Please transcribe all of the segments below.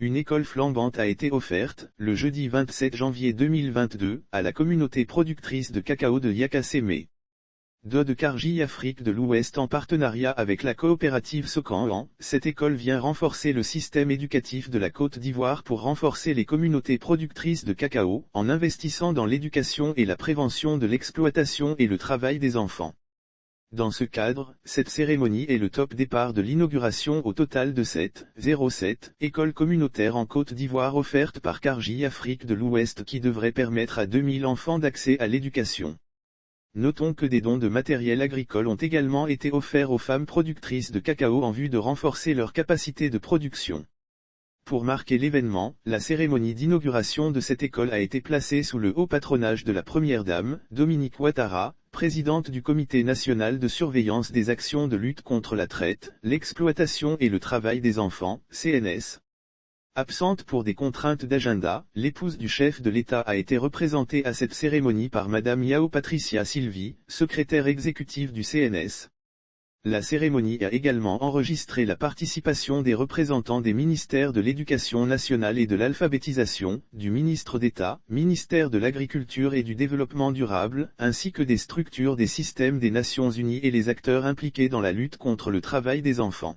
une école flambante a été offerte, le jeudi 27 janvier 2022, à la communauté productrice de cacao de Yakasseme. De Karji Afrique de l'Ouest en partenariat avec la coopérative Sokan. Cette école vient renforcer le système éducatif de la Côte d'Ivoire pour renforcer les communautés productrices de cacao, en investissant dans l'éducation et la prévention de l'exploitation et le travail des enfants. Dans ce cadre, cette cérémonie est le top départ de l'inauguration au total de 7 écoles communautaires en Côte d'Ivoire offertes par Karji Afrique de l'Ouest qui devraient permettre à 2000 enfants d'accès à l'éducation. Notons que des dons de matériel agricole ont également été offerts aux femmes productrices de cacao en vue de renforcer leur capacité de production. Pour marquer l'événement, la cérémonie d'inauguration de cette école a été placée sous le haut patronage de la Première Dame, Dominique Ouattara, présidente du Comité national de surveillance des actions de lutte contre la traite, l'exploitation et le travail des enfants, CNS. Absente pour des contraintes d'agenda, l'épouse du chef de l'État a été représentée à cette cérémonie par Madame Yao Patricia Sylvie, secrétaire exécutive du CNS. La cérémonie a également enregistré la participation des représentants des ministères de l'Éducation nationale et de l'Alphabétisation, du ministre d'État, ministère de l'Agriculture et du Développement durable, ainsi que des structures des systèmes des Nations Unies et les acteurs impliqués dans la lutte contre le travail des enfants.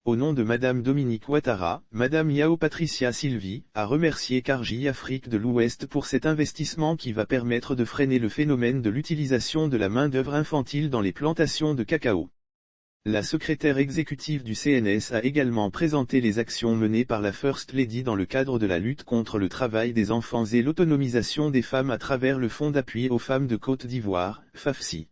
Au nom de Madame Dominique Ouattara, Madame Yao Patricia Sylvie a remercié Karji Afrique de l'Ouest pour cet investissement qui va permettre de freiner le phénomène de l'utilisation de la main-d'œuvre infantile dans les plantations de cacao. La secrétaire exécutive du CNS a également présenté les actions menées par la First Lady dans le cadre de la lutte contre le travail des enfants et l'autonomisation des femmes à travers le Fonds d'appui aux femmes de Côte d'Ivoire, FAFSI.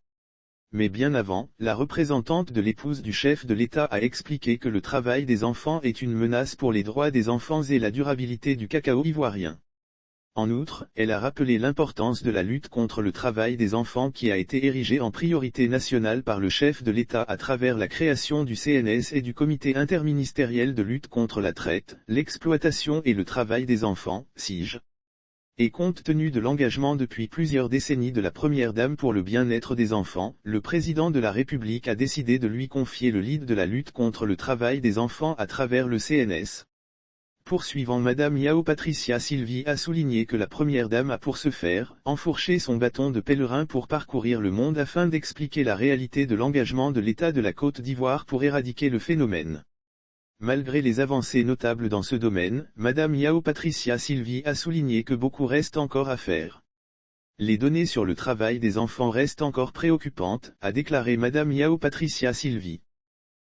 Mais bien avant, la représentante de l'épouse du chef de l'État a expliqué que le travail des enfants est une menace pour les droits des enfants et la durabilité du cacao ivoirien. En outre, elle a rappelé l'importance de la lutte contre le travail des enfants qui a été érigée en priorité nationale par le chef de l'État à travers la création du CNS et du Comité interministériel de lutte contre la traite, l'exploitation et le travail des enfants, CIJ. Et compte tenu de l'engagement depuis plusieurs décennies de la Première Dame pour le bien-être des enfants, le président de la République a décidé de lui confier le lead de la lutte contre le travail des enfants à travers le CNS. Poursuivant, Madame Yao Patricia Sylvie a souligné que la Première Dame a pour ce faire, enfourché son bâton de pèlerin pour parcourir le monde afin d'expliquer la réalité de l'engagement de l'État de la Côte d'Ivoire pour éradiquer le phénomène. Malgré les avancées notables dans ce domaine, Madame Yao Patricia Sylvie a souligné que beaucoup reste encore à faire. Les données sur le travail des enfants restent encore préoccupantes, a déclaré Madame Yao Patricia Sylvie.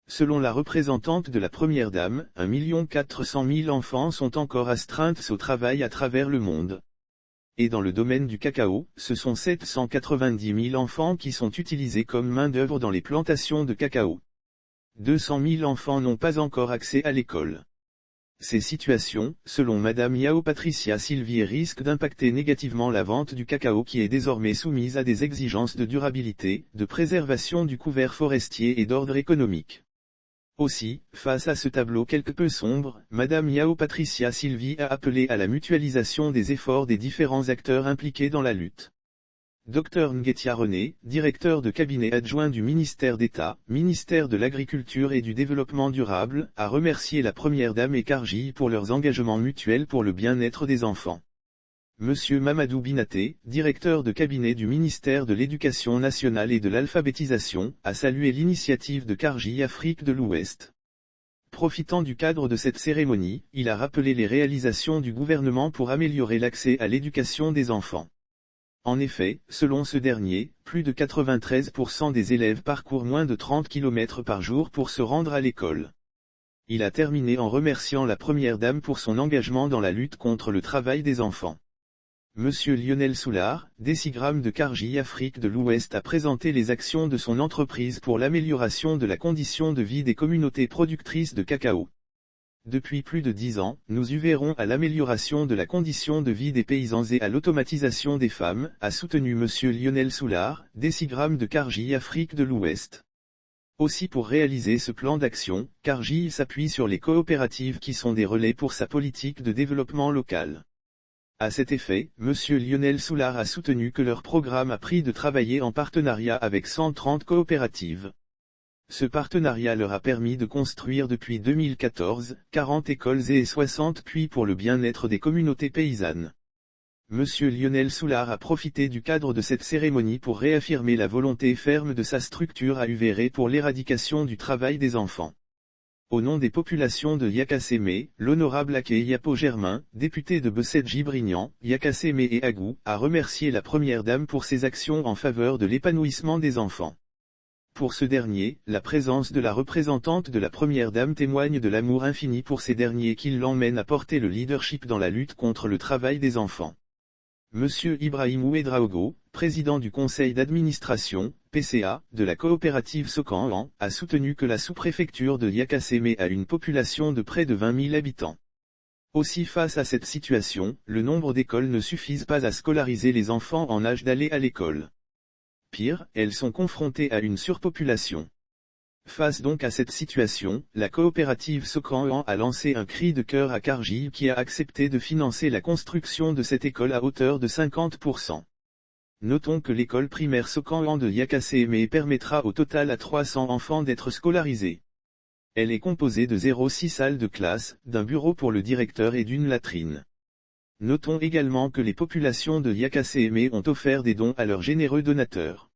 Selon la représentante de la Première Dame, 1 400 000 enfants sont encore astreints au travail à travers le monde. Et dans le domaine du cacao, ce sont 790 000 enfants qui sont utilisés comme main-d'œuvre dans les plantations de cacao. 200 000 enfants n'ont pas encore accès à l'école. Ces situations, selon Madame Yao Patricia Sylvie, risquent d'impacter négativement la vente du cacao qui est désormais soumise à des exigences de durabilité, de préservation du couvert forestier et d'ordre économique. Aussi, face à ce tableau quelque peu sombre, Madame Yao Patricia Sylvie a appelé à la mutualisation des efforts des différents acteurs impliqués dans la lutte. Dr Nguetia René, directeur de cabinet adjoint du ministère d'État, ministère de l'Agriculture et du Développement durable, a remercié la Première Dame et Karji pour leurs engagements mutuels pour le bien-être des enfants. Monsieur Mamadou Binaté, directeur de cabinet du ministère de l'Éducation nationale et de l'Alphabétisation, a salué l'initiative de Karji Afrique de l'Ouest. Profitant du cadre de cette cérémonie, il a rappelé les réalisations du gouvernement pour améliorer l'accès à l'éducation des enfants. En effet, selon ce dernier, plus de 93% des élèves parcourent moins de 30 km par jour pour se rendre à l'école. Il a terminé en remerciant la Première Dame pour son engagement dans la lutte contre le travail des enfants. Monsieur Lionel Soulard, décigramme de Karji Afrique de l'Ouest, a présenté les actions de son entreprise pour l'amélioration de la condition de vie des communautés productrices de cacao. Depuis plus de 10 ans, nous œuvrons à l'amélioration de la condition de vie des paysans et à l'automatisation des femmes, a soutenu Monsieur Lionel Soulard, décigramme de Karji Afrique de l'Ouest. Aussi, pour réaliser ce plan d'action, Karji s'appuie sur les coopératives qui sont des relais pour sa politique de développement local. À cet effet, Monsieur Lionel Soulard a soutenu que leur programme a pris de travailler en partenariat avec 130 coopératives. Ce partenariat leur a permis de construire depuis 2014, 40 écoles et 60 puits pour le bien-être des communautés paysannes. Monsieur Lionel Soulard a profité du cadre de cette cérémonie pour réaffirmer la volonté ferme de sa structure à œuvrer pour l'éradication du travail des enfants. Au nom des populations de Yakasémé, l'honorable Aké Yapo Germain, député de Bessétji-Brignan, Yakasémé et Agou, a remercié la Première Dame pour ses actions en faveur de l'épanouissement des enfants. Pour ce dernier, la présence de la représentante de la Première Dame témoigne de l'amour infini pour ces derniers qui l'emmène à porter le leadership dans la lutte contre le travail des enfants. Monsieur Ibrahim Ouedraogo, président du conseil d'administration, PCA, de la coopérative Sokan, a soutenu que la sous-préfecture de Yakasémé a une population de près de 20 000 habitants. Aussi face à cette situation, le nombre d'écoles ne suffit pas à scolariser les enfants en âge d'aller à l'école. Pire, elles sont confrontées à une surpopulation. Face donc à cette situation, la coopérative Sokan a lancé un cri de cœur à Karji qui a accepté de financer la construction de cette école à hauteur de 50%. Notons que l'école primaire Sokan de Yakasémé permettra au total à 300 enfants d'être scolarisés. Elle est composée de 0,6 salles de classe, d'un bureau pour le directeur et d'une latrine. Notons également que les populations de Yakasémé ont offert des dons à leurs généreux donateurs.